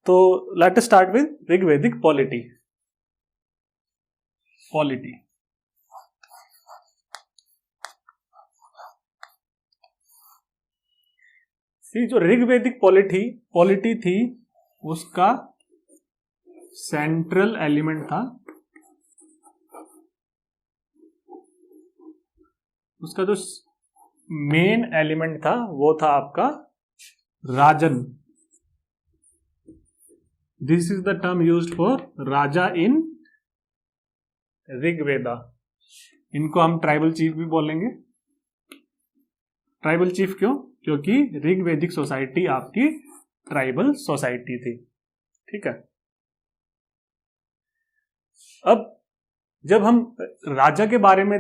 तो let start with Rigvedic polity. जो ऋग्वेदिक polity थी उसका सेंट्रल एलिमेंट था, उसका जो मेन एलिमेंट था वो था आपका rajan. This is the term used for raja in Rigveda. इनको हम ट्राइबल चीफ भी बोलेंगे। ट्राइबल चीफ क्यों? क्योंकि ऋग्वेदिक सोसाइटी आपकी ट्राइबल सोसाइटी थी। ठीक है। अब जब हम राजा के बारे में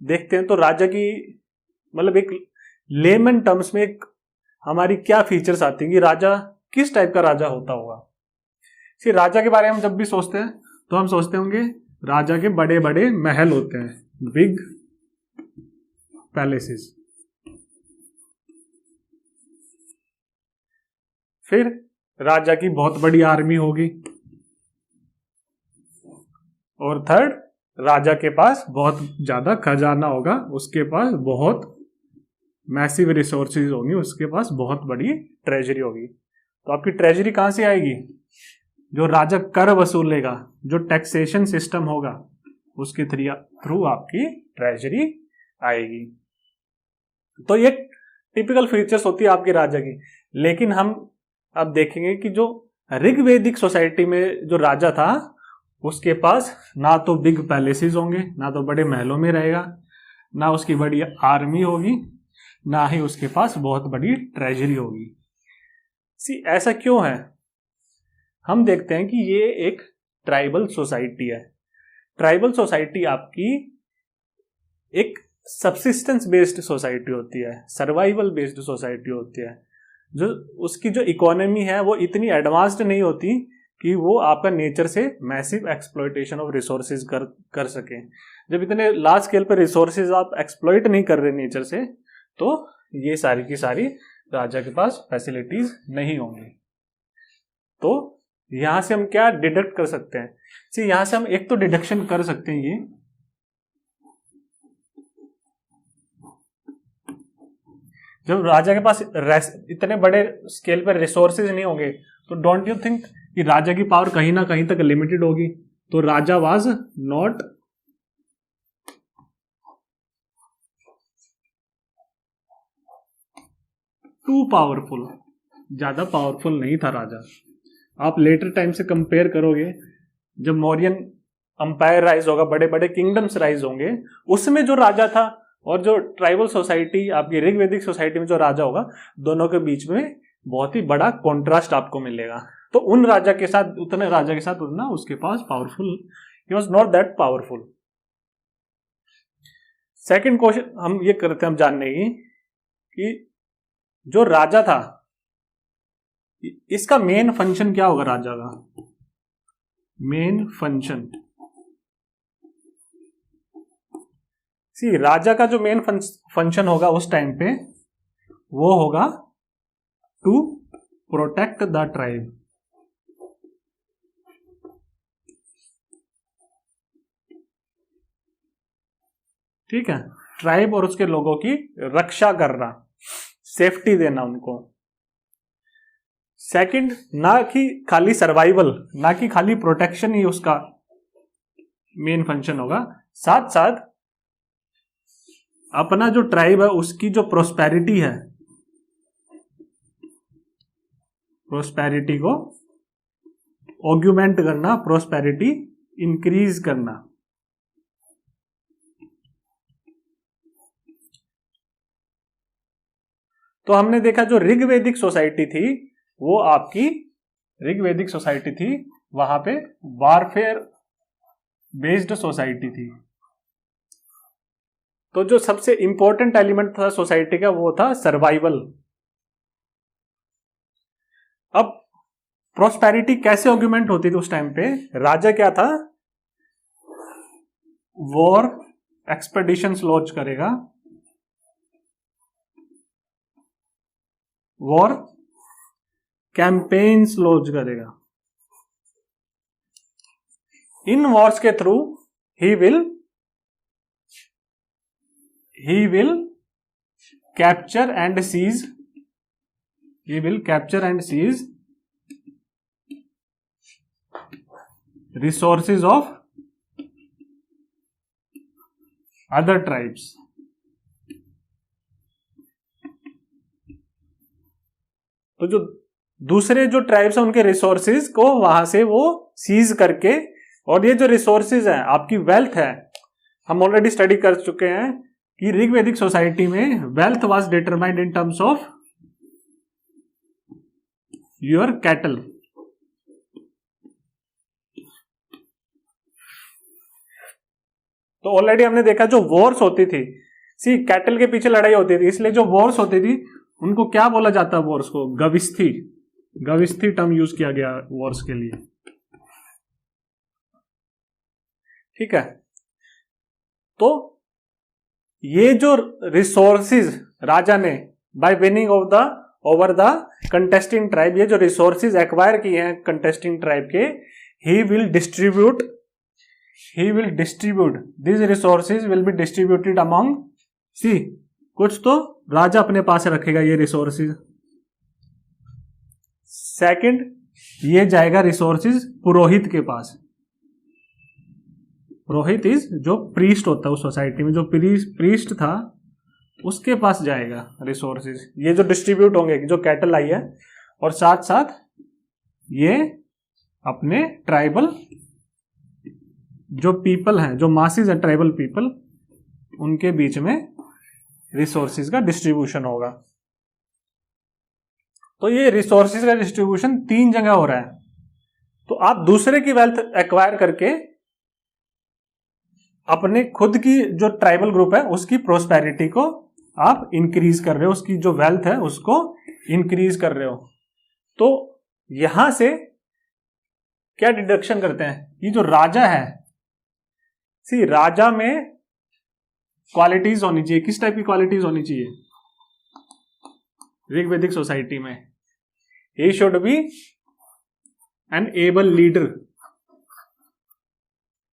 देखते हैं तो राजा की मतलब एक लेमन टर्म्स में एक हमारी क्या फीचर्स आती हैं कि राजा किस टाइप का राजा होता होगा। राजा के बारे में हम जब भी सोचते हैं तो हम सोचते होंगे राजा के बड़े बड़े महल होते हैं, बिग पैलेसेस। फिर राजा की बहुत बड़ी आर्मी होगी, और थर्ड राजा के पास बहुत ज्यादा खजाना होगा, उसके पास बहुत मैसिव रिसोर्सेज होंगी, उसके पास बहुत बड़ी ट्रेजरी होगी। तो आपकी ट्रेजरी कहां से आएगी? जो राजा कर वसूलेगा, जो टैक्सेशन सिस्टम होगा उसके थ्रू आपकी ट्रेजरी आएगी। तो ये टिपिकल फीचर्स होती है आपके राजा की। लेकिन हम अब देखेंगे कि जो ऋग्वेदिक सोसाइटी में जो राजा था उसके पास ना तो बिग पैलेसेस होंगे, ना तो बड़े महलों में रहेगा, ना उसकी बड़ी आर्मी होगी, ना ही उसके पास बहुत बड़ी ट्रेजरी होगी। ऐसा क्यों है? हम देखते हैं कि ये एक ट्राइबल सोसाइटी है। ट्राइबल सोसाइटी आपकी एक सब्सिस्टेंस बेस्ड सोसाइटी होती है, सर्वाइवल बेस्ड सोसाइटी होती है। जो उसकी जो इकोनॉमी है वो इतनी एडवांस्ड नहीं होती कि वो आपका नेचर से मैसिव एक्सप्लॉयटेशन ऑफ रिसोर्सेज कर सके। जब इतने लार्ज स्केल पर रिसोर्सेज आप एक्सप्लॉयट नहीं कर रहे नेचर से, तो ये सारी की सारी राजा के पास फैसिलिटीज नहीं होंगी। तो यहां से हम क्या डिडक्ट कर सकते हैं? यहां से हम एक तो डिडक्शन कर सकते हैं, ये जब राजा के पास इतने बड़े स्केल पर रिसोर्सेज नहीं होंगे तो डोंट यू थिंक कि राजा की पावर कहीं ना कहीं तक लिमिटेड होगी। तो राजा वाज नॉट टू पावरफुल, ज्यादा पावरफुल नहीं था राजा। आप लेटर टाइम से कंपेयर करोगे, जब मौर्यन अंपायर राइज होगा, बड़े बड़े किंगडम्स राइज होंगे, उसमें जो राजा था और जो ट्राइबल सोसाइटी आपकी ऋग्वेदिक सोसाइटी में जो राजा होगा, दोनों के बीच में बहुत ही बड़ा कॉन्ट्रास्ट आपको मिलेगा। तो उन राजा के साथ उतना उसके पास powerful, he was not that powerful. Second question हम ये करते हैं हम जानने की कि जो राजा था इसका मेन फंक्शन क्या होगा? राजा का मेन फंक्शन, राजा का जो मेन फंक्शन होगा उस टाइम पे वो होगा टू प्रोटेक्ट द ट्राइब। ठीक है, ट्राइब और उसके लोगों की रक्षा करना, सेफ्टी देना उनको। सेकंड, ना कि खाली सर्वाइवल, ना कि खाली प्रोटेक्शन ही उसका मेन फंक्शन होगा, साथ साथ अपना जो ट्राइब है उसकी जो प्रोस्पेरिटी है, प्रोस्पेरिटी को ऑग्यूमेंट करना, प्रोस्पेरिटी इंक्रीज करना। तो हमने देखा जो ऋग्वेदिक सोसाइटी थी वो आपकी ऋग्वेदिक सोसाइटी थी, वहां पे वारफेयर बेस्ड सोसाइटी थी। तो जो सबसे इंपॉर्टेंट एलिमेंट था सोसाइटी का वो था सर्वाइवल। अब प्रोस्पेरिटी कैसे ऑर्गुमेंट होती थी उस टाइम पे? राजा क्या था, वॉर एक्सपेडिशंस लॉन्च करेगा, वॉर कैंपेन्स लॉन्च करेगा। इन वॉर्स के थ्रू ही will capture and seize resources of other tribes. तो जो दूसरे जो ट्राइब्स हैं उनके रिसोर्सेज को वहां से वो सीज करके, और ये जो रिसोर्सेज है आपकी वेल्थ है, हम ऑलरेडी स्टडी कर चुके हैं कि ऋग्वेदिक सोसाइटी में wealth was determined in terms of your cattle. तो ऑलरेडी हमने देखा जो वॉर्स होती थी, सी कैटल के पीछे लड़ाई होती थी, इसलिए जो वॉर्स होती थी उनको क्या बोला जाता है, वॉर्स को गविस्थी टर्म यूज किया गया वॉर्स के लिए। ठीक है, तो ये जो रिसोर्सेज राजा ने by winning over the contesting tribe, ये जो रिसोर्सेज एक्वायर किए हैं कंटेस्टिंग ट्राइब के, he will distribute this resources will be distributed among, see कुछ तो राजा अपने पास रखेगा ये रिसोर्सेज। सेकंड, ये जाएगा रिसोर्सेज पुरोहित के पास। पुरोहित इज जो प्रीस्ट होता है उस सोसाइटी में, जो प्रीस्ट था उसके पास जाएगा रिसोर्सेज, ये जो डिस्ट्रीब्यूट होंगे, जो कैटल आई है, और साथ साथ ये अपने ट्राइबल जो पीपल हैं, जो मासेस हैं ट्राइबल पीपल, उनके बीच में रिसोर्सेज का डिस्ट्रीब्यूशन होगा। तो ये रिसोर्सेज का डिस्ट्रीब्यूशन 3 जगह हो रहा है। तो आप दूसरे की वेल्थ एक्वायर करके अपने खुद की जो ट्राइबल ग्रुप है उसकी प्रोस्पेरिटी को आप इंक्रीज कर रहे हो, उसकी जो वेल्थ है उसको इंक्रीज कर रहे हो। तो यहां से क्या डिडक्शन करते हैं, ये जो राजा है, सी राजा में क्वालिटीज होनी चाहिए। किस टाइप की क्वालिटीज होनी चाहिए ऋग्वेदिक सोसाइटी में? He should be an able leader,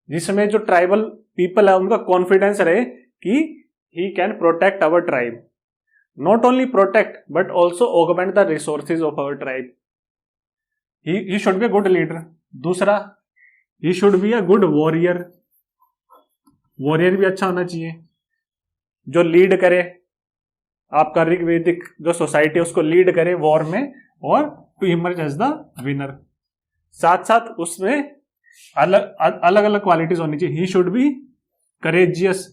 जिसमें जो ट्राइबल पीपल है उनका कॉन्फिडेंस रहे कि he can protect our tribe, not only protect but also augment the resources of our tribe. He should be a good leader. दूसरा, he should be a good warrior. Warrior भी अच्छा होना चाहिए, जो लीड करे आपका ऋग्वेदिक जो सोसाइटी है उसको लीड करे वॉर में, और to emerge as the winner. साथ साथ उसमें अलग अलग क्वालिटीज होनी चाहिए। He should be courageous,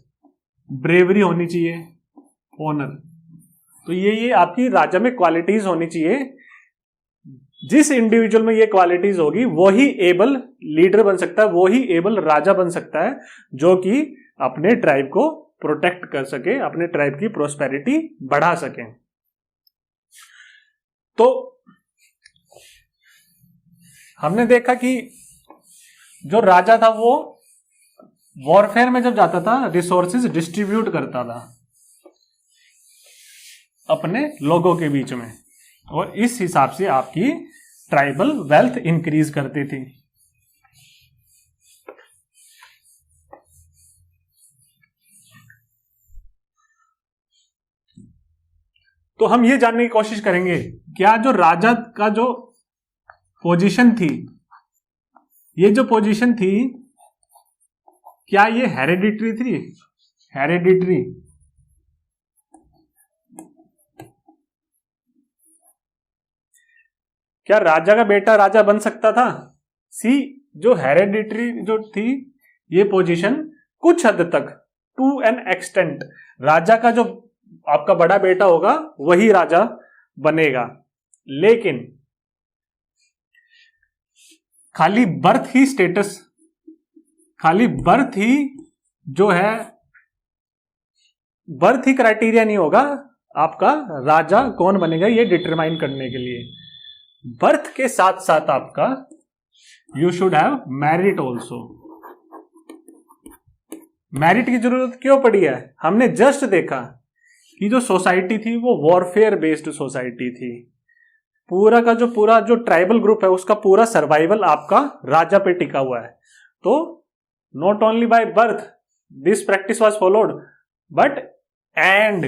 bravery होनी चाहिए, ऑनर। तो ये आपकी राजा में क्वालिटीज होनी चाहिए। जिस इंडिविजुअल में ये क्वालिटीज होगी वो ही एबल लीडर बन सकता है, वो ही एबल राजा बन सकता है, जो कि अपने ट्राइब को प्रोटेक्ट कर सके, अपने ट्राइब की प्रोस्पेरिटी बढ़ा सके। तो हमने देखा कि जो राजा था वो वॉरफेयर में जब जाता था रिसोर्सेज डिस्ट्रीब्यूट करता था अपने लोगों के बीच में, और इस हिसाब से आपकी ट्राइबल वेल्थ इंक्रीज करती थी। तो हम ये जानने की कोशिश करेंगे, क्या जो राजा का जो पोजीशन थी, ये जो पोजीशन थी, क्या ये हेरेडिटरी थी? हेरेडिटरी, क्या राजा का बेटा राजा बन सकता था? सी, जो हेरेडिटरी जो थी ये पोजीशन कुछ हद तक, टू एन एक्सटेंट, राजा का जो आपका बड़ा बेटा होगा वही राजा बनेगा, लेकिन खाली बर्थ ही स्टेटस, खाली बर्थ ही जो है, बर्थ ही क्राइटेरिया नहीं होगा आपका राजा कौन बनेगा ये डिटरमाइन करने के लिए। बर्थ के साथ साथ आपका you should have merit also. Merit की जरूरत क्यों पड़ी है? हमने जस्ट देखा कि जो सोसाइटी थी वो वॉरफेयर बेस्ड सोसाइटी थी, पूरा का जो ट्राइबल ग्रुप है उसका पूरा सर्वाइवल आपका राजा पे टिका हुआ है। तो not only by birth this practice was followed, but and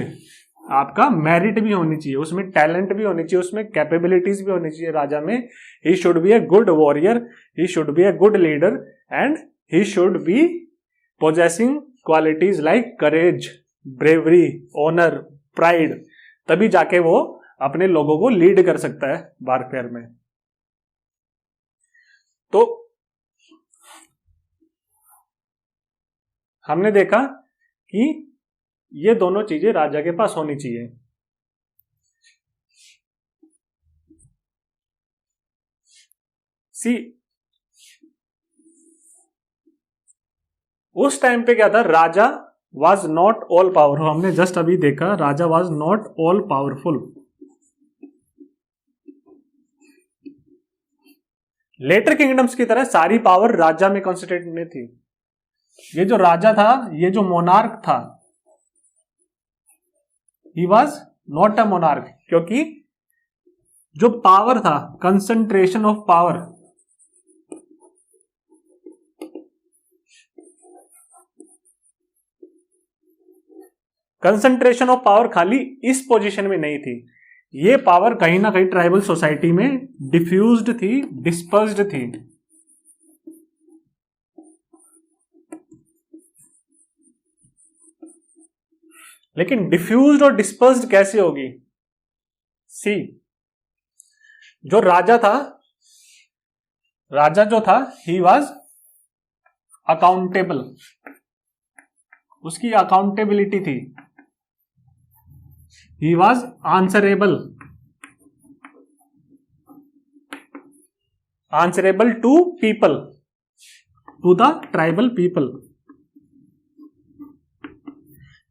आपका मेरिट भी होनी चाहिए, उसमें टैलेंट भी होनी चाहिए, उसमें कैपेबिलिटीज भी होनी चाहिए राजा में। He should be a good warrior, he should be a good leader, and he should be possessing qualities like courage, bravery, honour, pride. तभी जाके वो अपने लोगों को लीड कर सकता है वारफेयर में। तो हमने देखा कि ये दोनों चीजें राजा के पास होनी चाहिए। सी उस टाइम पे क्या था, raja was not all powerful. हमने जस्ट अभी देखा raja was not all powerful. Later kingdoms की तरह सारी पावर राजा में कॉन्सेंट्रेट नहीं थी। ये जो राजा था, ये जो मोनार्क था, he was not a monarch, क्योंकि जो पावर था, concentration of power, concentration of power खाली इस पोजीशन में नहीं थी। ये पावर कहीं ना कहीं ट्राइबल सोसाइटी में डिफ्यूज्ड थी, डिस्पर्स्ड थी। लेकिन डिफ्यूज्ड और डिस्पर्स्ड कैसे होगी? सी, जो राजा था, राजा जो था, ही वॉज अकाउंटेबल, उसकी अकाउंटेबिलिटी थी। He was answerable, answerable to people, to the tribal people.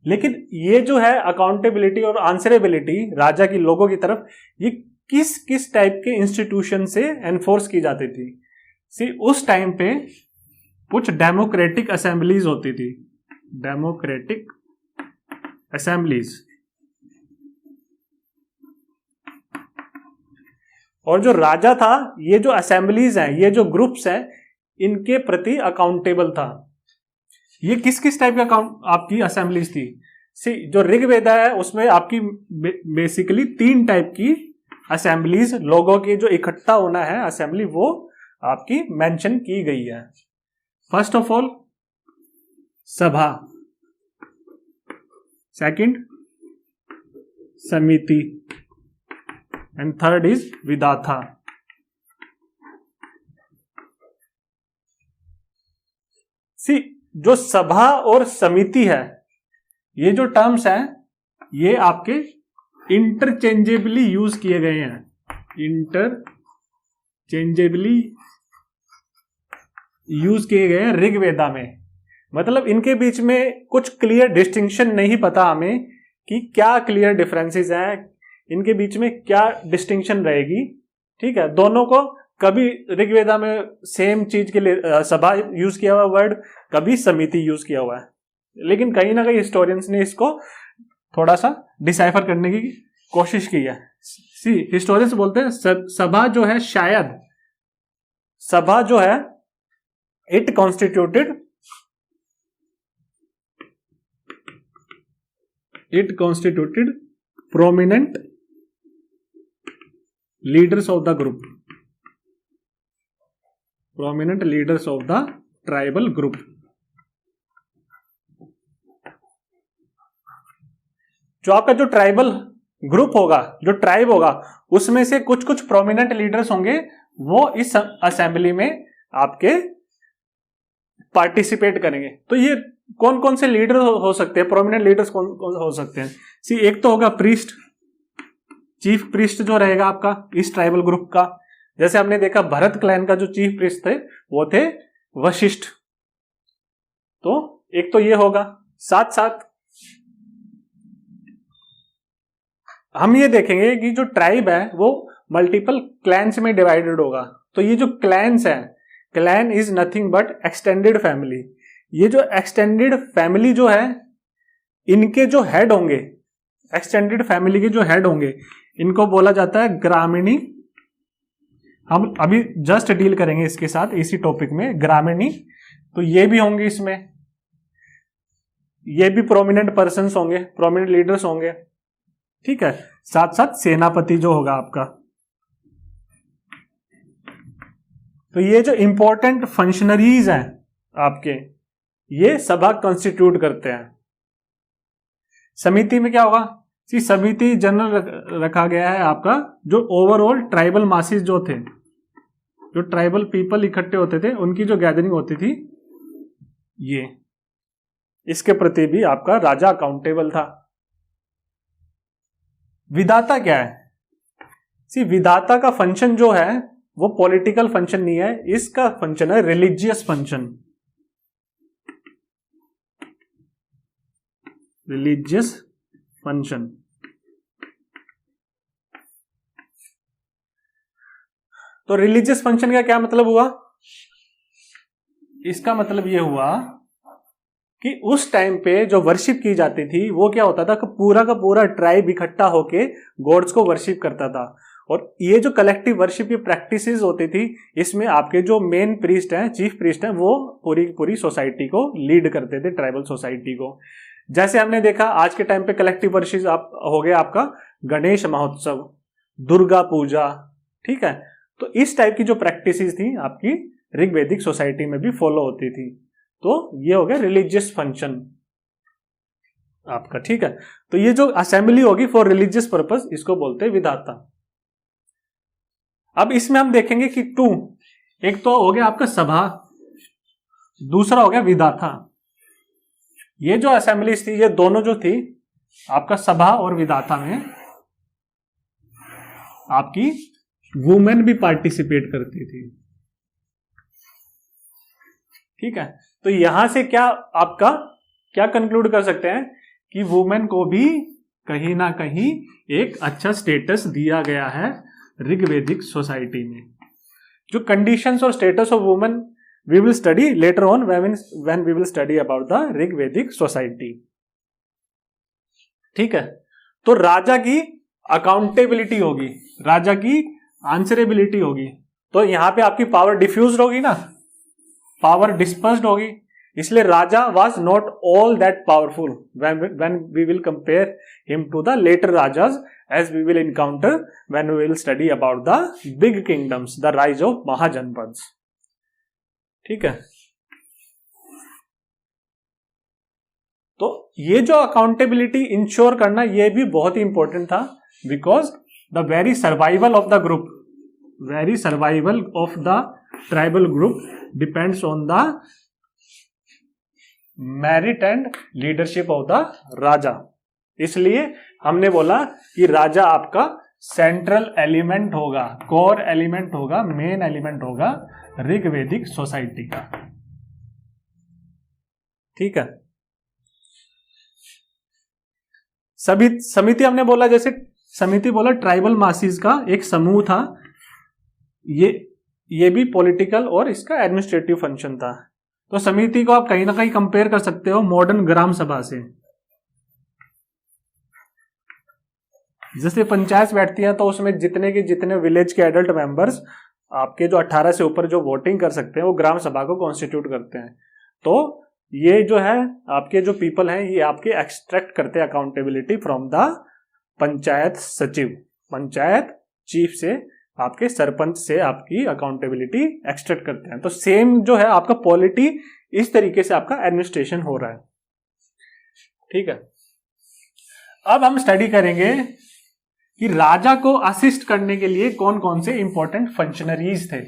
लेकिन ये जो है अकाउंटेबिलिटी और आंसरेबिलिटी राजा की लोगों की तरफ, ये किस किस टाइप के इंस्टीट्यूशन से एनफोर्स की जाती थी? सी, उस टाइम पे कुछ डेमोक्रेटिक असेंबलीज होती थी, डेमोक्रेटिक असेंबलीज। और जो राजा था, ये जो असेंबलीज हैं, ये जो ग्रुप्स हैं, इनके प्रति अकाउंटेबल था। ये किस किस टाइप का आपकी असेंबलीज थी? सी, जो ऋग्वेदा है उसमें आपकी बेसिकली 3 टाइप की असेंबलीज, लोगों के जो इकट्ठा होना है असेंबली, वो आपकी मेंशन की गई है। फर्स्ट ऑफ ऑल सभा, सेकंड समिति, एंड थर्ड इज विदाथा। सी, जो सभा और समिति है, ये जो टर्म्स हैं, ये आपके इंटरचेंजेबली यूज किए गए हैं, इंटरचेंजेबली यूज किए गए हैं ऋग्वेदा में। मतलब इनके बीच में कुछ क्लियर डिस्टिंक्शन नहीं पता हमें कि क्या क्लियर डिफरेंसेस हैं, इनके बीच में क्या डिस्टिंक्शन रहेगी। ठीक है, दोनों को कभी ऋग्वेदा में सेम चीज के लिए सभा यूज किया हुआ वर्ड, कभी समिति यूज किया हुआ है, लेकिन कहीं ना कहीं हिस्टोरियंस ने इसको थोड़ा सा डिसाइफर करने की कोशिश की है। सी, हिस्टोरियंस बोलते हैं सभा जो है, शायद सभा जो है, it constituted prominent leaders of the group, prominent leaders of the tribal group. जो आपका जो ट्राइबल ग्रुप होगा, जो ट्राइब होगा, उसमें से कुछ कुछ प्रोमिनेंट लीडर्स होंगे, वो इस असेंबली में आपके पार्टिसिपेट करेंगे। तो ये कौन कौन से लीडर हो सकते हैं, प्रोमिनेंट लीडर्स कौन कौन हो सकते हैं? सी, एक तो होगा प्रीस्ट, चीफ प्रीस्ट जो रहेगा आपका इस ट्राइबल ग्रुप का। जैसे हमने देखा भरत क्लैन का जो चीफ प्रीस्ट थे वो थे वशिष्ठ। तो एक तो ये होगा। साथ साथ हम ये देखेंगे कि जो ट्राइब है वो मल्टीपल क्लैंस में डिवाइडेड होगा। तो ये जो क्लैंस है, clan is nothing but extended family. ये जो एक्सटेंडेड फैमिली जो है, इनके जो हेड होंगे, एक्सटेंडेड फैमिली के जो हेड होंगे, इनको बोला जाता है ग्रामीणी हम अभी जस्ट डील करेंगे इसके साथ इसी टॉपिक में, ग्रामीणी। तो ये भी होंगे इसमें, ये भी प्रोमिनेंट पर्सन्स होंगे, प्रोमिनेंट लीडर्स होंगे, ठीक है। साथ साथ सेनापति जो होगा आपका। तो ये जो इंपॉर्टेंट फंक्शनरीज हैं आपके, ये सभा कॉन्स्टिट्यूट करते हैं। समिति में क्या होगा, समिति जनरल रखा गया है आपका, जो ओवरऑल ट्राइबल मासेस जो थे, जो ट्राइबल पीपल इकट्ठे होते थे, उनकी जो गैदरिंग होती थी, ये इसके प्रति भी आपका राजा अकाउंटेबल था। विधाता क्या है, विधाता का फंक्शन जो है वो पॉलिटिकल फंक्शन नहीं है, इसका फंक्शन है रिलीजियस फंक्शन। Religious function. तो रिलीजियस फंक्शन का क्या मतलब हुआ, इसका मतलब यह हुआ कि उस टाइम पे जो वर्शिप की जाती थी वो क्या होता था कि पूरा का पूरा ट्राइब इकट्ठा होके गॉड्स को वर्शिप करता था। और ये जो कलेक्टिव वर्शिप की प्रैक्टिसेस होती थी, इसमें आपके जो मेन प्रीस्ट हैं, चीफ प्रीस्ट हैं, वो पूरी सोसाइटी को लीड करते थे, ट्राइबल सोसाइटी को। जैसे हमने देखा आज के टाइम पे कलेक्टिव वर्शिप हो गया आपका गणेश महोत्सव, दुर्गा पूजा, ठीक है। तो इस टाइप की जो प्रैक्टिसेस थी आपकी ऋग्वेदिक सोसाइटी में भी फॉलो होती थी। तो ये हो गया रिलीजियस फंक्शन आपका, ठीक है। तो ये जो असेंबली होगी फॉर रिलीजियस पर्पस, इसको बोलते हैं विधाता। अब इसमें हम देखेंगे कि टू, एक तो हो गया आपका सभा, दूसरा हो गया विधाता। ये जो असेंबलीज थी, ये दोनों जो थी आपका सभा और विधाता में आपकी वुमेन भी पार्टिसिपेट करती थी, ठीक है। तो यहां से क्या कंक्लूड कर सकते हैं कि वुमेन को भी कहीं ना कहीं एक अच्छा स्टेटस दिया गया है ऋग्वेदिक सोसाइटी में। जो कंडीशंस और status of women we will study later on when we will study about the Rigvedic society, ठीक है। तो राजा की अकाउंटेबिलिटी होगी, राजा की आंसरेबिलिटी होगी। तो यहां पे आपकी पावर डिफ्यूज्ड होगी ना, पावर डिस्पर्स्ड होगी, इसलिए raja was not all that powerful when we will compare him to the later rajas, as we will encounter when we will study about the big kingdoms, the rise of mahajanapadas, ठीक है। तो ये जो accountability ensure करना, ये भी बहुत ही इंपॉर्टेंट था, because the very survival of the group, very survival of the tribal group depends on the merit and leadership of the raja. इसलिए हमने बोला कि राजा आपका सेंट्रल एलिमेंट होगा, कोर एलिमेंट होगा, मेन एलिमेंट होगा ऋग्वेदिक सोसाइटी का, ठीक है। समिति हमने बोला, जैसे समिति बोला ट्राइबल मासीज का एक समूह था, ये भी पॉलिटिकल और इसका एडमिनिस्ट्रेटिव फंक्शन था। तो समिति को आप कहीं ना कहीं कंपेयर कर सकते हो मॉडर्न ग्राम सभा से। जैसे पंचायत बैठती है तो उसमें जितने विलेज के एडल्ट मेंबर्स आपके जो 18 से ऊपर जो वोटिंग कर सकते हैं, वो ग्राम सभा को कॉन्स्टिट्यूट करते हैं। तो ये जो है आपके जो पीपल हैं, ये आपके एक्सट्रैक्ट करते हैं अकाउंटेबिलिटी फ्रॉम द पंचायत सचिव, पंचायत चीफ से, आपके सरपंच से आपकी अकाउंटेबिलिटी एक्सट्रैक्ट करते हैं। तो सेम जो है आपका पॉलिटी, इस तरीके से आपका एडमिनिस्ट्रेशन हो रहा है, ठीक है। अब हम स्टडी करेंगे कि राजा को असिस्ट करने के लिए कौन कौन से इंपॉर्टेंट फंक्शनरीज थे।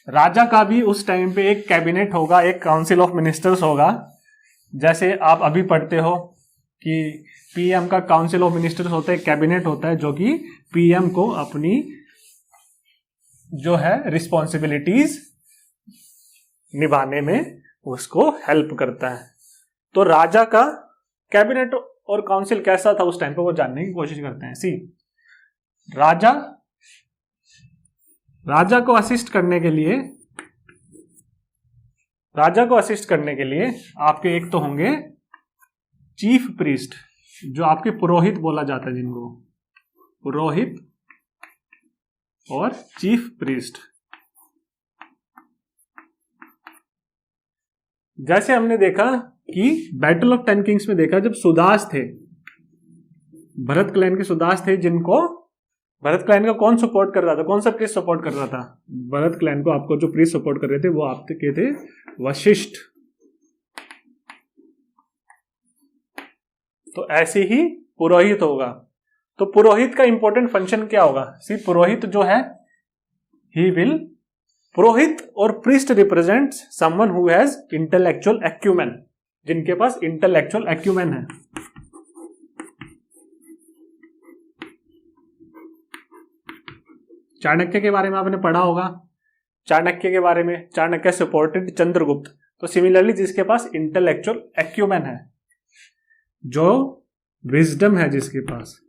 राजा का भी उस टाइम पे एक कैबिनेट होगा, एक काउंसिल ऑफ मिनिस्टर्स होगा। जैसे आप अभी पढ़ते हो कि पीएम का काउंसिल ऑफ मिनिस्टर्स होता है, कैबिनेट होता है जो कि पीएम को अपनी जो है रिस्पॉन्सिबिलिटीज निभाने में उसको हेल्प करता है। तो राजा का कैबिनेट और काउंसिल कैसा था उस टाइम पे, वो जानने की कोशिश करते हैं। राजा को असिस्ट करने के लिए आपके एक तो होंगे चीफ प्रीस्ट, जो आपके पुरोहित बोला जाता है, जिनको पुरोहित और चीफ प्रीस्ट। जैसे हमने देखा कि बैटल ऑफ 10 किंग्स में देखा, जब सुदास थे, भरत क्लैन के सुदास थे, जिनको भरत क्लैन का कौन सपोर्ट कर रहा था, कौन सा प्रीस्ट सपोर्ट कर रहा था? भरत क्लैन को आपको जो प्रीस्ट सपोर्ट कर रहे थे वो आपके थे वशिष्ठ। तो ऐसे ही पुरोहित होगा। तो पुरोहित का इंपॉर्टेंट फंक्शन क्या होगा? पुरोहित जो है, ही विल, पुरोहित और priest represents someone who has intellectual acumen, जिनके पास इंटेलेक्चुअल एक्यूमेन है। चाणक्य के बारे में आपने पढ़ा होगा, चाणक्य के बारे में, चाणक्य सपोर्टेड चंद्रगुप्त। तो सिमिलरली जिसके पास इंटेलेक्चुअल एक्यूमेन है, जो विजडम है जिसके पास,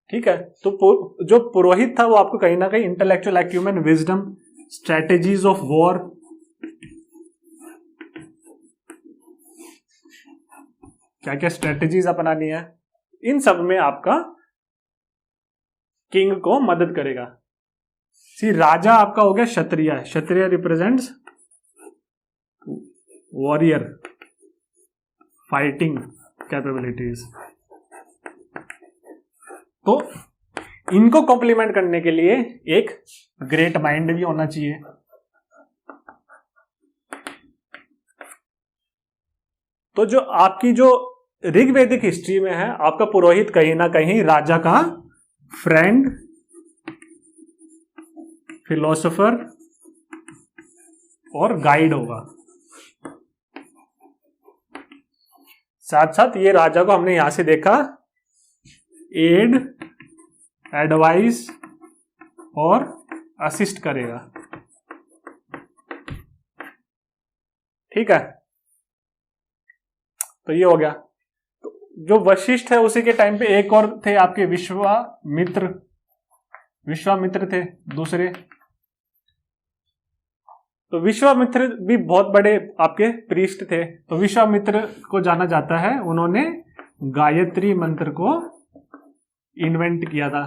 ठीक है, तो जो पुरोहित था वो आपको कहीं ना कहीं intellectual acumen, wisdom, strategies of war, क्या क्या स्ट्रेटेजीज अपनानी है, इन सब में आपका किंग को मदद करेगा। राजा आपका हो गया क्षत्रिय, क्षत्रिय रिप्रेजेंट्स वॉरियर, फाइटिंग कैपेबिलिटीज। तो इनको कॉम्प्लीमेंट करने के लिए एक ग्रेट माइंड भी होना चाहिए। तो जो आपकी जो ऋग्वेदिक हिस्ट्री में है, आपका पुरोहित कहीं ना कहीं राजा का फ्रेंड, फिलोसोफर और गाइड होगा। साथ साथ ये राजा को हमने यहां से देखा एड, एडवाइस और असिस्ट करेगा, ठीक है। तो ये हो गया। तो जो वशिष्ठ है उसी के टाइम पे एक और थे आपके विश्वामित्र, विश्वामित्र थे दूसरे। तो विश्वामित्र भी बहुत बड़े आपके प्रीस्ट थे। तो विश्वामित्र को जाना जाता है, उन्होंने गायत्री मंत्र को इन्वेंट किया था,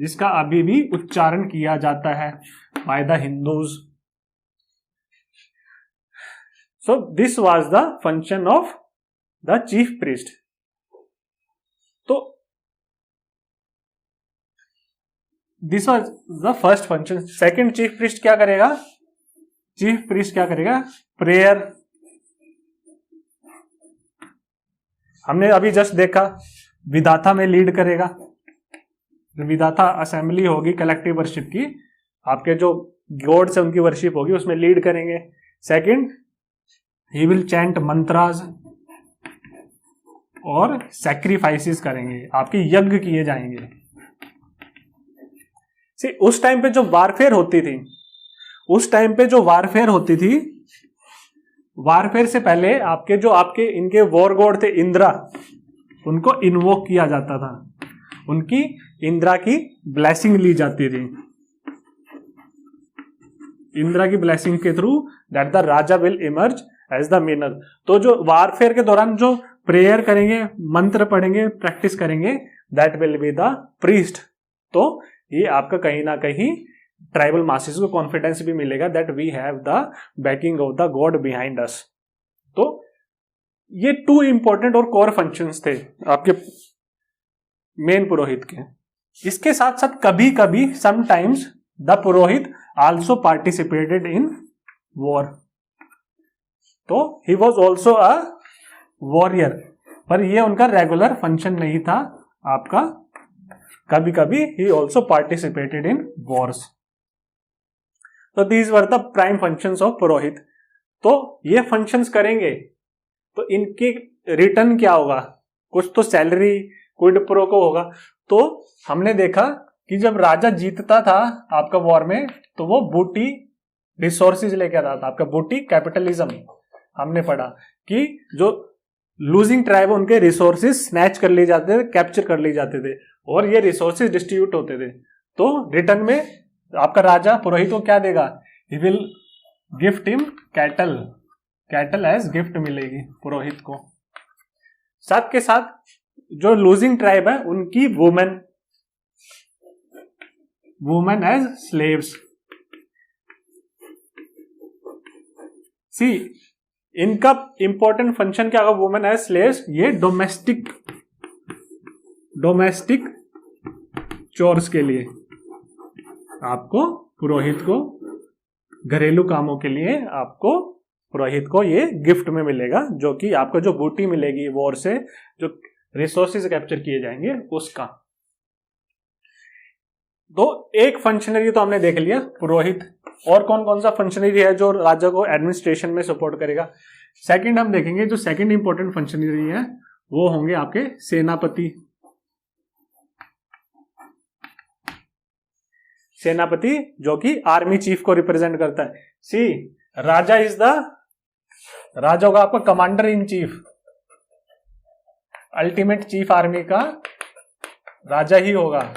जिसका अभी भी उच्चारण किया जाता है by the Hindus. So this was the function of the chief priest. तो this was the first function. Second, chief priest क्या करेगा? चीफ प्रीस्ट क्या करेगा? प्रेयर। हमने अभी जस्ट देखा विधाता में लीड करेगा। विधाता असेंबली होगी कलेक्टिव वर्शिप की, आपके जो गॉड्स है उनकी वर्शिप होगी, उसमें लीड करेंगे। Second, he will chant mantras और सैक्रिफाइसेस करेंगे, आपके यज्ञ किए जाएंगे। उस टाइम पे जो वारफेयर होती थी, वारफेयर से पहले आपके इनके वॉर गॉड थे इंद्रा, उनको इन्वोक किया जाता था, उनकी इंद्रा की ब्लेसिंग ली जाती थी। इंद्रा की ब्लेसिंग के through that the raja will emerge as the winner. तो जो वारफेयर के दौरान जो प्रेयर करेंगे, मंत्र पढ़ेंगे, प्रैक्टिस करेंगे, that will be the priest. तो ये आपका कहीं ना कहीं ट्राइबल मासेस को कॉन्फिडेंस भी मिलेगा that we have the backing of the god behind us. तो ये 2 इंपॉर्टेंट और कोर फंक्शंस थे आपके मेन पुरोहित के। इसके साथ साथ कभी कभी sometimes the purohit also participated in war. तो he was also a warrior, पर ये उनका रेगुलर फंक्शन नहीं था आपका। कभी कभी he also participated in wars. तो these were the prime functions of purohit. तो ये फंक्शंस करेंगे तो इनके रिटर्न क्या होगा? कुछ तो सैलरी, क्विड प्रो को होगा। तो हमने देखा कि जब राजा जीतता था आपका वॉर में, तो वो बूटी रिसोर्सेज लेके आता था, आपका बूटी कैपिटलिज्म। हमने पढ़ा कि जो लूजिंग ट्राइब उनके रिसोर्सेज स्नैच कर लिए जाते थे, कैप्चर कर लिए जाते थे, और ये रिसोर्सेज डिस्ट्रीब्यूट होते थे। तो रिटर्न में आपका राजा पुरोहित को क्या देगा? He will gift him cattle, cattle as gift मिलेगी पुरोहित को। साथ के साथ जो लूजिंग ट्राइब है उनकी वुमेन, वुमेन एज स्लेव्स। सी इनका इंपॉर्टेंट फंक्शन क्या होगा वुमेन एज स्लेव्स, ये डोमेस्टिक चोर्स के लिए, आपको पुरोहित को घरेलू कामों के लिए आपको पुरोहित को ये गिफ्ट में मिलेगा, जो कि आपको जो बूटी मिलेगी वॉर से, जो रिसोर्सेज कैप्चर किए जाएंगे उसका। तो एक फंक्शनरी तो हमने देख लिया पुरोहित। और कौन कौन सा फंक्शनरी है जो राजा को एडमिनिस्ट्रेशन में सपोर्ट करेगा? सेकंड हम देखेंगे, जो सेकंड इंपॉर्टेंट फंक्शनरी है वो होंगे आपके सेनापति। सेनापति जो कि आर्मी चीफ को रिप्रेजेंट करता है। सी राजा होगा आपका commander in chief, ultimate chief army का राजा ही होगा।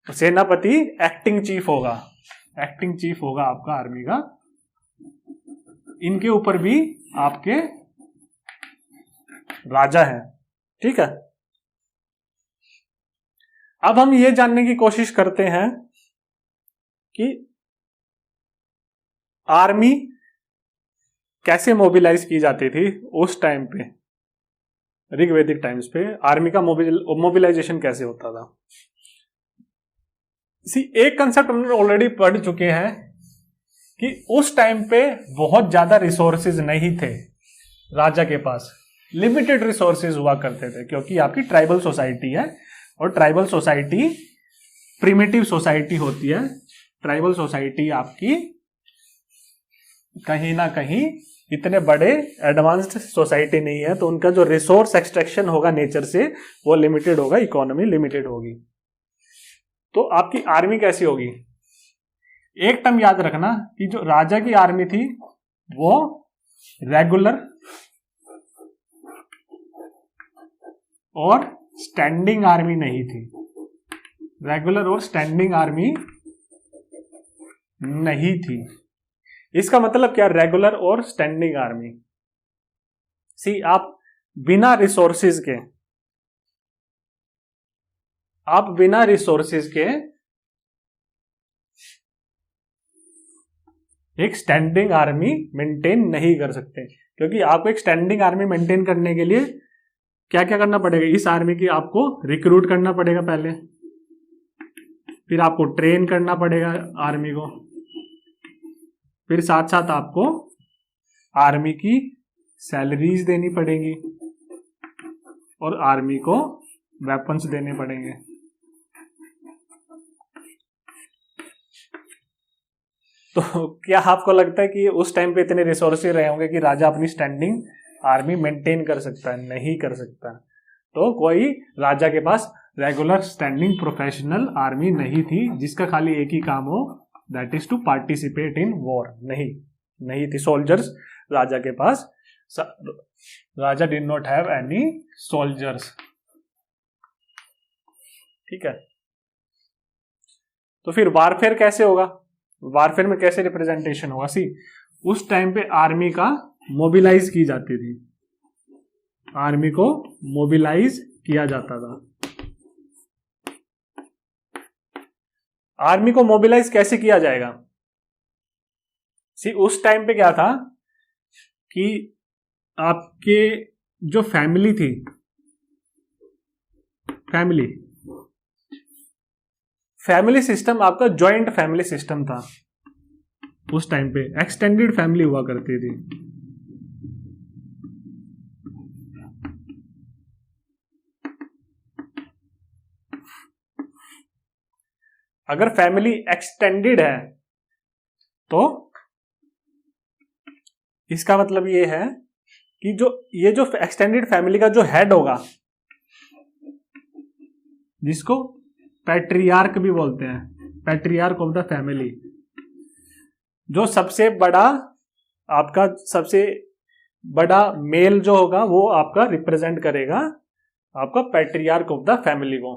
सेनापति एक्टिंग चीफ होगा आपका आर्मी का। इनके ऊपर भी आपके राजा है, ठीक है। अब हम ये जानने की कोशिश करते हैं कि आर्मी कैसे मोबिलाइज की जाती थी उस टाइम पे, ऋग्वैदिक टाइम्स पे आर्मी का मोबिलाइजेशन कैसे होता था। एक कंसेप्ट हमने ऑलरेडी पढ़ चुके हैं कि उस टाइम पे बहुत ज्यादा रिसोर्सेज नहीं थे राजा के पास, लिमिटेड रिसोर्सेज हुआ करते थे, क्योंकि आपकी ट्राइबल सोसाइटी है और ट्राइबल सोसाइटी प्रिमिटिव सोसाइटी होती है। ट्राइबल सोसाइटी आपकी कहीं ना कहीं इतने बड़े एडवांस्ड सोसाइटी नहीं है, तो उनका जो रिसोर्स एक्सट्रैक्शन होगा नेचर से वो लिमिटेड होगा, इकोनॉमी लिमिटेड होगी। तो आपकी आर्मी कैसी होगी? एक टर्म याद रखना कि जो राजा की आर्मी थी वो रेगुलर और स्टैंडिंग आर्मी नहीं थी। रेगुलर और स्टैंडिंग आर्मी नहीं थी। इसका मतलब क्या? रेगुलर और स्टैंडिंग आर्मी। आप बिना रिसोर्सेज के एक स्टैंडिंग आर्मी मेंटेन नहीं कर सकते, क्योंकि आपको एक स्टैंडिंग आर्मी मेंटेन करने के लिए क्या क्या करना पड़ेगा? इस आर्मी की आपको रिक्रूट करना पड़ेगा पहले, फिर आपको ट्रेन करना पड़ेगा आर्मी को, फिर साथ साथ आपको आर्मी की सैलरीज देनी पड़ेगी और आर्मी को वेपन्स देने पड़ेंगे। तो क्या आपको लगता है कि उस टाइम पे इतने रिसोर्सेज रहे होंगे कि राजा अपनी स्टैंडिंग आर्मी मेंटेन कर सकता है? नहीं कर सकता। तो कोई राजा के पास रेगुलर स्टैंडिंग प्रोफेशनल आर्मी नहीं थी जिसका खाली एक ही काम हो, that is to participate in war. नहीं थी सोल्जर्स राजा के पास। Raja did not have any soldiers, ठीक है। तो फिर वारफेयर कैसे होगा? वारफेयर में कैसे रिप्रेजेंटेशन होगा? उस टाइम पे आर्मी का मोबिलाइज की जाती थी, आर्मी को मोबिलाइज किया जाता था। आर्मी को मोबिलाइज कैसे किया जाएगा? उस टाइम पे क्या था कि आपके जो फैमिली थी, फैमिली सिस्टम आपका जॉइंट फैमिली सिस्टम था। उस टाइम पे एक्सटेंडेड फैमिली हुआ करती थी। अगर फैमिली एक्सटेंडेड है तो इसका मतलब ये है कि ये जो एक्सटेंडेड फैमिली का जो हेड होगा, जिसको पैट्रियार्क भी बोलते हैं, पैट्रियार्क ऑफ द फैमिली, जो सबसे बड़ा मेल जो होगा वो आपका रिप्रेजेंट करेगा आपका पैट्रियार्क ऑफ द फैमिली को।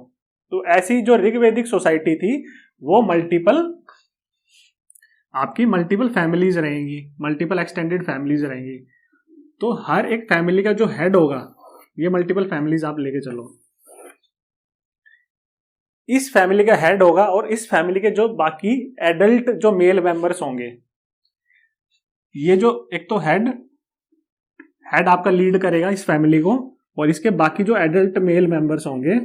तो ऐसी जो ऋग्वैदिक सोसाइटी थी वो मल्टीपल फैमिलीज रहेंगी, मल्टीपल एक्सटेंडेड फैमिलीज रहेंगी। तो हर एक फैमिली का जो हेड होगा, ये मल्टीपल फैमिलीज आप लेके चलो, इस फैमिली का हेड होगा और इस फैमिली के जो बाकी एडल्ट जो मेल मेंबर्स होंगे, ये जो एक तो हेड आपका लीड करेगा इस फैमिली को, और इसके बाकी जो एडल्ट मेल मेंबर्स होंगे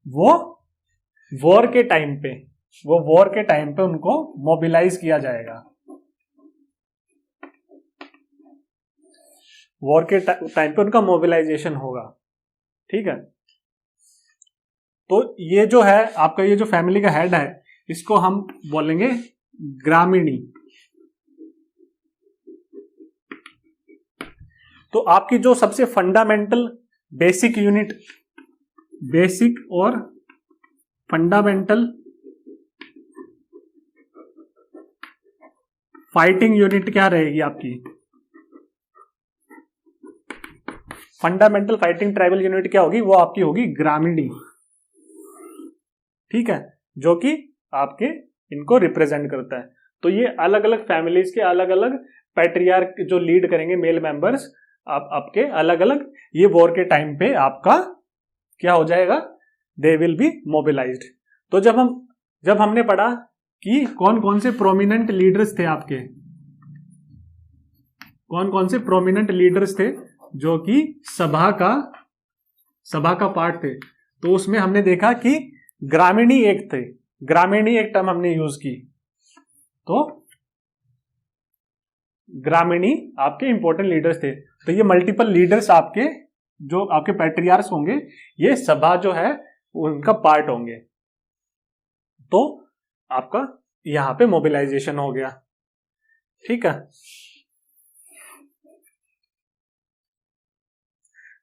वो वॉर के टाइम पे उनको मोबिलाइज किया जाएगा। वॉर के टाइम पे उनका मोबिलाइजेशन होगा। ठीक है, तो ये जो है आपका, ये जो फैमिली का हेड है, इसको हम बोलेंगे ग्रामीणी। तो आपकी जो सबसे फंडामेंटल बेसिक और फंडामेंटल फाइटिंग यूनिट क्या रहेगी आपकी? फंडामेंटल फाइटिंग ट्राइबल यूनिट क्या होगी? वो आपकी होगी ग्रामीणी। ठीक है, जो कि आपके इनको रिप्रेजेंट करता है। तो ये अलग अलग फैमिलीज के अलग अलग पैट्रियार्क जो लीड करेंगे मेल मेंबर्स, आपके अलग अलग ये वॉर के टाइम पे आपका क्या हो जाएगा? They will be mobilised. तो जब हमने पढ़ा कि कौन कौन से प्रोमिनेंट लीडर्स थे आपके, कौन कौन से प्रोमिनेंट लीडर्स थे जो कि सभा का पार्ट थे, तो उसमें हमने देखा कि ग्रामीणी एक थे। ग्रामीणी एक टर्म हमने यूज की, तो ग्रामीणी आपके इंपॉर्टेंट लीडर्स थे। तो ये मल्टीपल लीडर्स आपके जो आपके पैट्रियार्क्स होंगे, ये सभा जो है उनका पार्ट होंगे। तो आपका यहां पे मोबिलाइजेशन हो गया। ठीक है,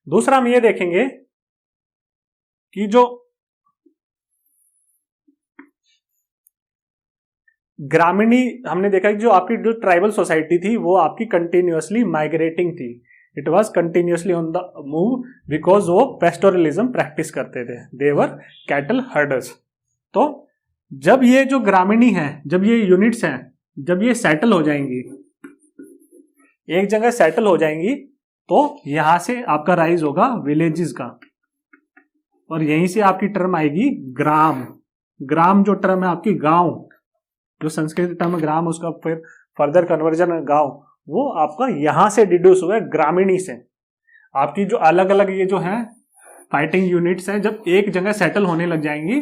दूसरा हम ये देखेंगे कि जो ग्रामीणी, हमने देखा कि जो आपकी जो ट्राइबल सोसाइटी थी वो आपकी कंटिन्यूअसली माइग्रेटिंग थी। It was continuously on the move because वो पेस्टोरलिज्म प्रैक्टिस करते थे। दे वर कैटल हर्डर्स। तो जब ये जो ग्रामीणी है, जब ये यूनिट्स हैं, जब ये सेटल हो जाएंगी, एक जगह सेटल हो जाएंगी, तो यहां से आपका राइज होगा विलेजेस का, और यहीं से आपकी टर्म आएगी ग्राम। ग्राम जो टर्म है आपकी गांव, जो संस्कृत टर्म ग्राम, उसका फिर फर्दर कन्वर्जन गांव, वो आपका यहां से डिड्यूस हुआ है ग्रामीणी से। आपकी जो अलग अलग ये जो है फाइटिंग यूनिट्स हैं, जब एक जगह सेटल होने लग जाएंगी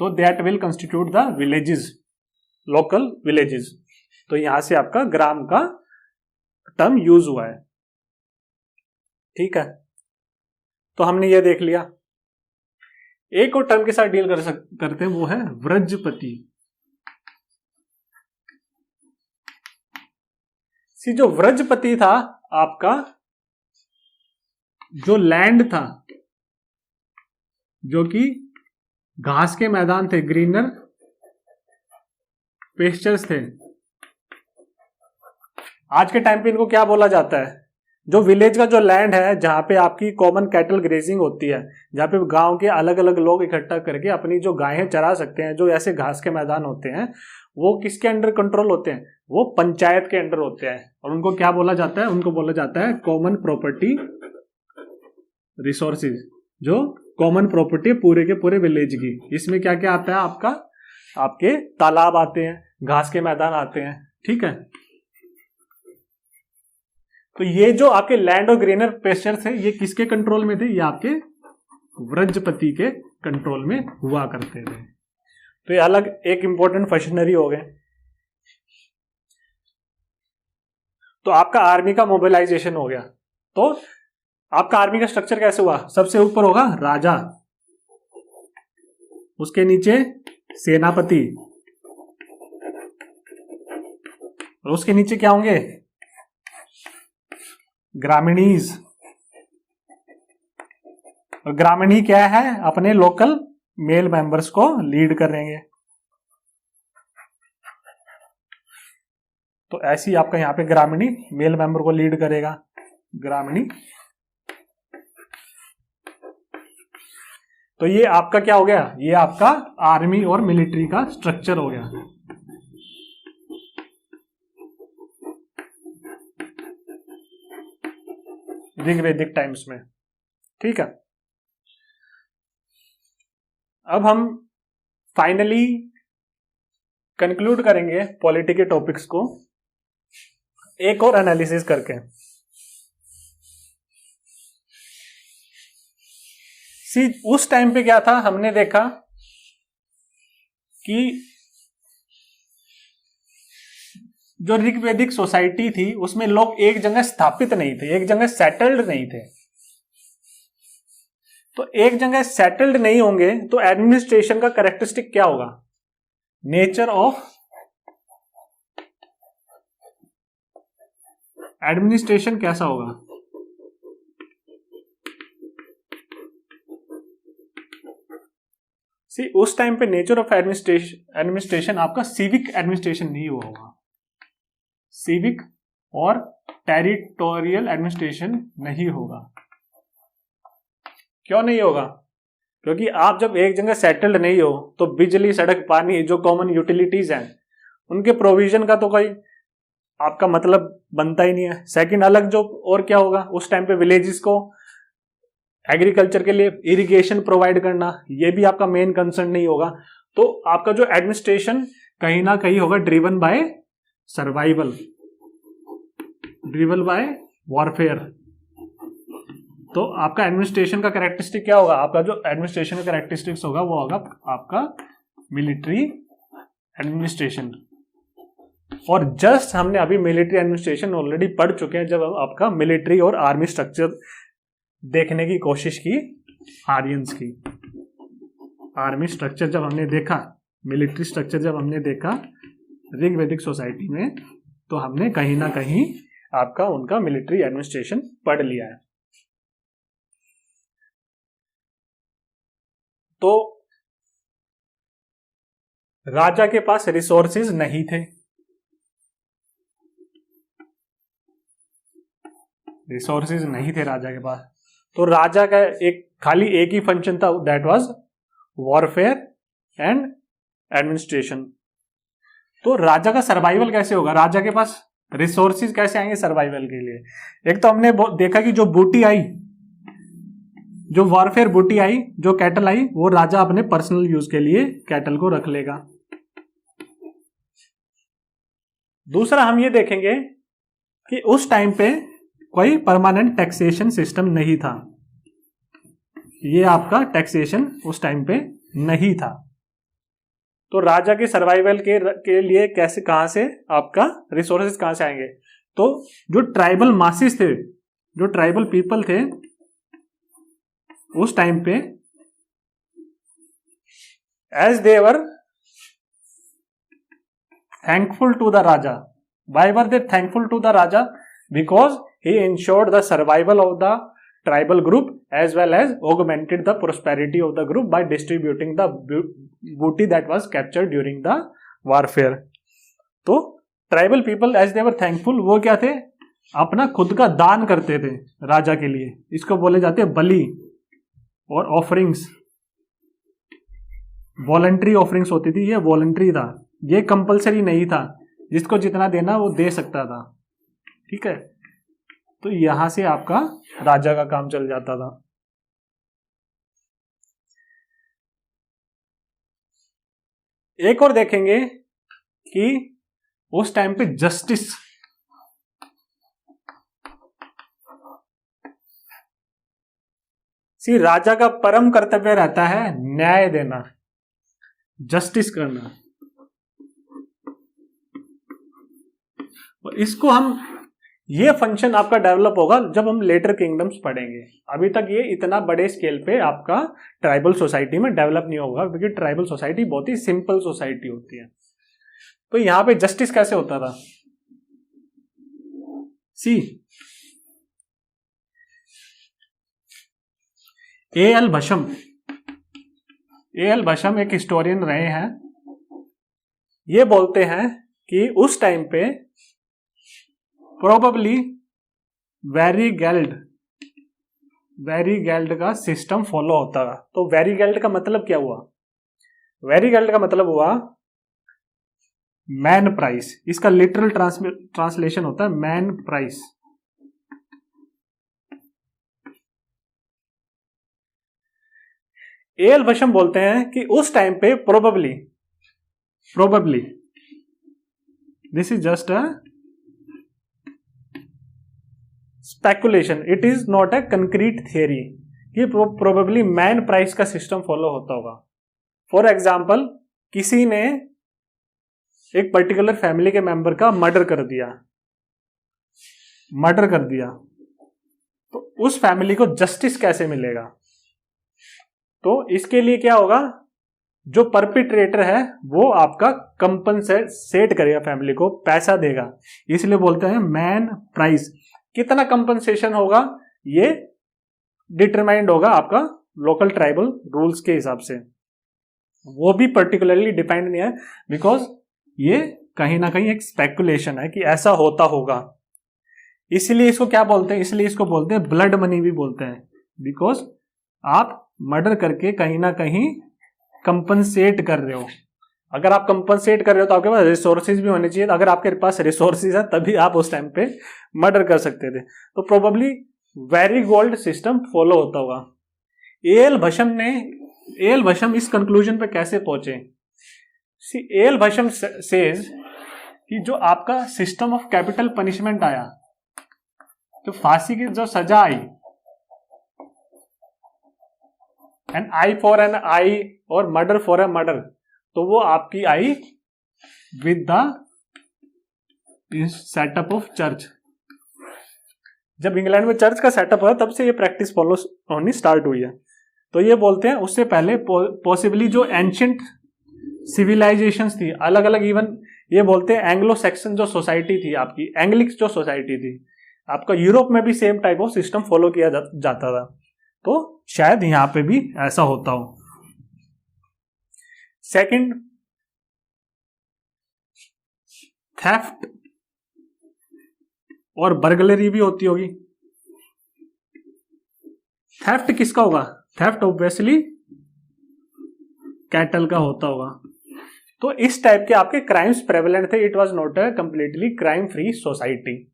तो that will constitute the villages, local villages. तो यहां से आपका ग्राम का टर्म यूज हुआ है। ठीक है, तो हमने ये देख लिया। एक और टर्म के साथ डील करते हैं, वो है व्रजपति। जो व्रजपति था आपका, जो लैंड था, जो कि घास के मैदान थे, ग्रीनर पेस्चर्स थे। आज के टाइम पे इनको क्या बोला जाता है? जो विलेज का जो लैंड है, जहां पे आपकी कॉमन कैटल ग्रेजिंग होती है, जहां पे गांव के अलग अलग लोग इकट्ठा करके अपनी जो गायें चरा सकते हैं, जो ऐसे घास के मैदान होते हैं, वो किसके अंडर कंट्रोल होते हैं? वो पंचायत के अंडर होते हैं। और उनको क्या बोला जाता है? उनको बोला जाता है कॉमन प्रॉपर्टी रिसोर्सेज, जो कॉमन प्रॉपर्टी है पूरे के पूरे विलेज की। इसमें क्या क्या आता है आपका? आपके तालाब आते हैं, घास के मैदान आते हैं। ठीक है, तो ये जो आपके लैंड और ग्रीनर पेस्चर थे, ये किसके कंट्रोल में थे? ये आपके व्रजपति के कंट्रोल में हुआ करते थे। तो ये अलग एक इंपॉर्टेंट फंक्शनरी हो गए। तो आपका आर्मी का मोबिलाइजेशन हो गया। तो आपका आर्मी का स्ट्रक्चर कैसे हुआ? सबसे ऊपर होगा राजा, उसके नीचे सेनापति, और उसके नीचे क्या होंगे? ग्रामीणीज। और ग्रामीणी क्या है? अपने लोकल मेल मेंबर्स को लीड करेंगे। तो ऐसी आपका यहां पे ग्रामीणी मेल मेंबर को लीड करेगा, ग्रामीणी। तो ये आपका क्या हो गया? ये आपका आर्मी और मिलिट्री का स्ट्रक्चर हो गया। ऋग्वैदिक टाइम्स में। ठीक है, अब हम फाइनली कंक्लूड करेंगे पॉलिटी के टॉपिक्स को एक और एनालिसिस करके। उस टाइम पे क्या था, हमने देखा कि जो ऋग्वैदिक सोसाइटी थी उसमें लोग एक जगह स्थापित नहीं थे, एक जगह सेटल्ड नहीं थे। तो एक जगह सेटल्ड नहीं होंगे तो एडमिनिस्ट्रेशन का कैरेक्टरिस्टिक क्या होगा, नेचर ऑफ एडमिनिस्ट्रेशन कैसा होगा। उस टाइम पे नेचर ऑफ एडमिनिस्ट्रेशन आपका सिविक एडमिनिस्ट्रेशन नहीं हुआ होगा, सिविक और टेरिटोरियल एडमिनिस्ट्रेशन नहीं होगा। क्यों नहीं होगा, क्योंकि आप जब एक जगह सेटल्ड नहीं हो तो बिजली, सड़क, पानी, जो कॉमन यूटिलिटीज हैं उनके प्रोविजन का तो कोई आपका मतलब बनता ही नहीं है। सेकंड, अलग जो और क्या होगा, उस टाइम पे विलेजेस को एग्रीकल्चर के लिए इरिगेशन प्रोवाइड करना, ये भी आपका मेन कंसर्न नहीं होगा। तो आपका जो एडमिनिस्ट्रेशन कहीं ना कहीं होगा driven by survival, driven by warfare. तो आपका एडमिनिस्ट्रेशन का कैरेक्टरिस्टिक क्या होगा, आपका जो एडमिनिस्ट्रेशन का कैरेक्टरिस्टिक्स होगा वो होगा आपका मिलिट्री एडमिनिस्ट्रेशन। और जस्ट हमने अभी मिलिट्री एडमिनिस्ट्रेशन ऑलरेडी पढ़ चुके हैं जब आपका मिलिट्री और आर्मी स्ट्रक्चर देखने की कोशिश की आर्यंस की। आर्मी स्ट्रक्चर जब हमने देखा, मिलिट्री स्ट्रक्चर जब हमने देखा ऋग्वैदिक सोसाइटी में, तो हमने कहीं ना कहीं आपका उनका मिलिट्री एडमिनिस्ट्रेशन पढ़ लिया है। तो राजा के पास रिसोर्सेज नहीं थे, रिसोर्सेज नहीं थे राजा के पास। तो राजा का खाली एक ही फंक्शन था, that was warfare and administration. तो राजा का सर्वाइवल कैसे होगा, राजा के पास रिसोर्सेज कैसे आएंगे सर्वाइवल के लिए। एक तो हमने देखा कि जो बूटी आई, जो वॉरफेयर बूटी आई, जो कैटल आई, वो राजा अपने पर्सनल यूज के लिए कैटल को रख लेगा। दूसरा हम ये देखेंगे कि उस टाइम पे कोई परमानेंट टैक्सेशन सिस्टम नहीं था, ये आपका टैक्सेशन उस टाइम पे नहीं था। तो राजा के सर्वाइवल के लिए कैसे, कहां से आपका रिसोर्सेज कहां से आएंगे। तो जो ट्राइबल मासेस थे, जो ट्राइबल पीपल थे उस टाइम पे, as they were thankful to the raja. Why were they thankful to the raja? Because he ensured the survival of the tribal group as well as augmented the prosperity of the group by distributing the booty that was captured during the warfare. तो tribal people as they were thankful, वो क्या थे, अपना खुद का दान करते थे राजा के लिए। इसको बोले जाते हैं बलि और ऑफरिंग्स। वॉलंटरी ऑफरिंग्स होती थी, ये वॉलंटरी था, ये कंपलसरी नहीं था, जिसको जितना देना वो दे सकता था। ठीक है, तो यहां से आपका राजा का काम चल जाता था। एक और देखेंगे कि उस टाइम पे जस्टिस, राजा का परम कर्तव्य रहता है न्याय देना, जस्टिस करना। इसको हम, ये फंक्शन आपका डेवलप होगा जब हम लेटर किंगडम्स पढ़ेंगे। अभी तक ये इतना बड़े स्केल पे आपका ट्राइबल सोसाइटी में डेवलप नहीं होगा, क्योंकि ट्राइबल सोसाइटी बहुत ही सिंपल सोसाइटी होती है। तो यहां पे जस्टिस कैसे होता था, ए.एल. भशम, ए.एल. भशम एक हिस्टोरियन रहे हैं। ये बोलते हैं कि उस टाइम पे प्रोबेबली वेरीगेल्ड का सिस्टम फॉलो होता है। तो वेरीगेल्ड का मतलब क्या हुआ, वेरीगेल्ड का मतलब हुआ मैन प्राइस। इसका लिटरल ट्रांसलेशन होता है मैन प्राइस। एल वशम बोलते हैं कि उस टाइम पे probably this is just a speculation, it is not a concrete theory, कि प्रोबेबली मैन प्राइस का सिस्टम फॉलो होता होगा। फॉर एग्जाम्पल, किसी ने एक पर्टिकुलर फैमिली के मेंबर का मर्डर कर दिया, तो उस फैमिली को जस्टिस कैसे मिलेगा? तो इसके लिए क्या होगा, जो परपिट्रेटर है वो आपका कंपनसेट करेगा, फैमिली को पैसा देगा, इसलिए बोलते हैं मैन प्राइस। कितना कंपनसेशन होगा ये डिटरमाइंड होगा आपका लोकल ट्राइबल रूल्स के हिसाब से, वो भी पर्टिकुलरली डिपेंड नहीं है, बिकॉज ये कहीं ना कहीं एक स्पेकुलेशन है कि ऐसा होता होगा। इसलिए इसको क्या बोलते हैं, इसलिए इसको बोलते हैं ब्लड मनी भी बोलते हैं, बिकॉज आप मर्डर करके कहीं ना कहीं कंपनसेट कर रहे हो। अगर आप कंपनसेट कर रहे हो तो आपके पास रिसोर्सेज भी होने चाहिए, अगर आपके पास रिसोर्सेज है तभी आप उस टाइम पे मर्डर कर सकते थे। तो probably very gold system follow होता होगा। एल भशम इस कंक्लूजन पे कैसे पहुंचे? एल भशम सेज कि जो आपका सिस्टम ऑफ कैपिटल पनिशमेंट आया, तो फांसी की जो सजा आई, an eye for an eye और मर्डर फॉर ए मर्डर, तो वो आपकी आई with the setup of church. जब इंग्लैंड में चर्च का सेटअप हुआ तब से ये प्रैक्टिस फॉलो होनी स्टार्ट हुई है। तो ये बोलते हैं उससे पहले पॉसिबली जो एंशिएंट सिविलाइजेशंस थी अलग अलग, इवन ये बोलते हैं एंग्लो सेक्सन जो सोसाइटी थी आपकी, एंग्लिक्स जो सोसाइटी थी आपका, यूरोप में भी same type of system follow किया जाता था, तो शायद यहां पे भी ऐसा होता हो। सेकंड, थेफ्ट और बर्गलरी भी होती होगी। थेफ्ट किसका होगा? थेफ्ट ऑब्वियसली कैटल का होता होगा। तो इस टाइप के आपके क्राइम्स प्रेवलेंट थे। It was not a completely crime free society.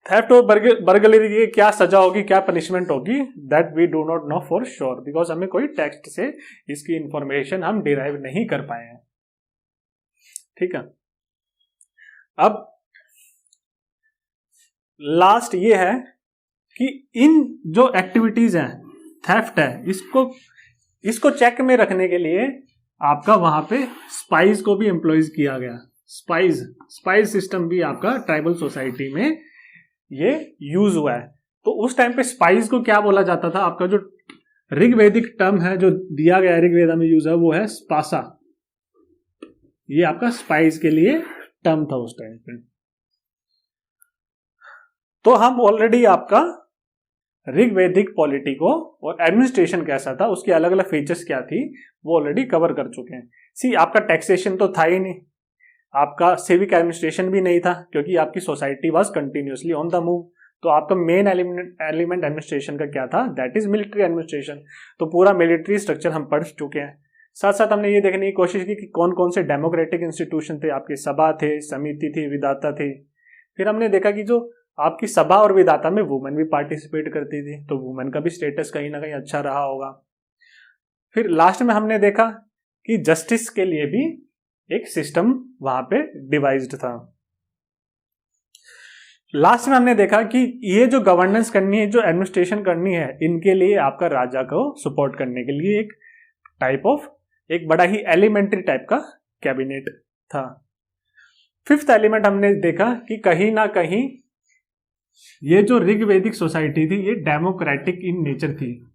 Theft और बर्गलरी की क्या सजा होगी, क्या पनिशमेंट होगी, that we do not know for sure, because हमें कोई टेक्स्ट से इसकी इंफॉर्मेशन हम डिराइव नहीं कर पाए हैं। ठीक है, अब लास्ट ये है कि इन जो एक्टिविटीज हैं, थेफ्ट है, इसको चेक में रखने के लिए आपका वहां पे स्पाइस को भी एम्प्लॉयज किया गया। स्पाइस सिस्टम भी आपका ट्राइबल सोसाइटी में ये यूज हुआ है। तो उस टाइम पे स्पाइस को क्या बोला जाता था? आपका जो ऋग्वेदिक टर्म है जो दिया गया ऋग्वेदा में यूज है वो है स्पासा। ये आपका स्पाइस के लिए टर्म था उस टाइम पे। तो हम ऑलरेडी आपका ऋग्वेदिक पॉलिटी को और एडमिनिस्ट्रेशन कैसा था, उसकी अलग अलग फीचर्स क्या थी, वो ऑलरेडी कवर कर चुके हैं। सी, आपका टैक्सेशन तो था ही नहीं, आपका सिविक एडमिनिस्ट्रेशन भी नहीं था, क्योंकि आपकी society was continuously on the move. तो आपका मेन एलिमेंट एडमिनिस्ट्रेशन का क्या था? That is military administration. तो पूरा मिलिट्री स्ट्रक्चर हम पढ़ चुके हैं। साथ साथ हमने ये देखने की कोशिश की कि कौन कौन से डेमोक्रेटिक इंस्टीट्यूशन थे आपके। सभा थे, समिति थी, विधाता थे। फिर हमने देखा कि जो आपकी सभा और विधाता में वुमेन भी पार्टिसिपेट करती थी, तो वुमेन का भी स्टेटस कहीं ना कहीं अच्छा रहा होगा। फिर लास्ट में हमने देखा कि जस्टिस के लिए भी एक सिस्टम वहां पे डिवाइज्ड था। लास्ट में हमने देखा कि ये जो गवर्नेंस करनी है, जो एडमिनिस्ट्रेशन करनी है, इनके लिए आपका राजा को सपोर्ट करने के लिए एक टाइप ऑफ, एक बड़ा ही एलिमेंट्री टाइप का कैबिनेट था। फिफ्थ एलिमेंट हमने देखा कि कहीं ना कहीं ये जो ऋग्वेदिक सोसाइटी थी ये डेमोक्रेटिक इन नेचर थी,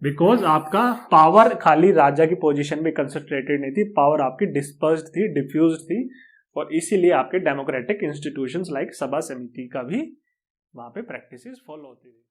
बिकॉज आपका पावर खाली राजा की पोजीशन में कंसंट्रेटेड नहीं थी, पावर आपकी डिस्पर्स्ड थी, डिफ्यूज्ड थी, और इसीलिए आपके डेमोक्रेटिक इंस्टीट्यूशंस लाइक सभा समिति का भी वहां पे प्रैक्टिसेस फॉलो होती थी।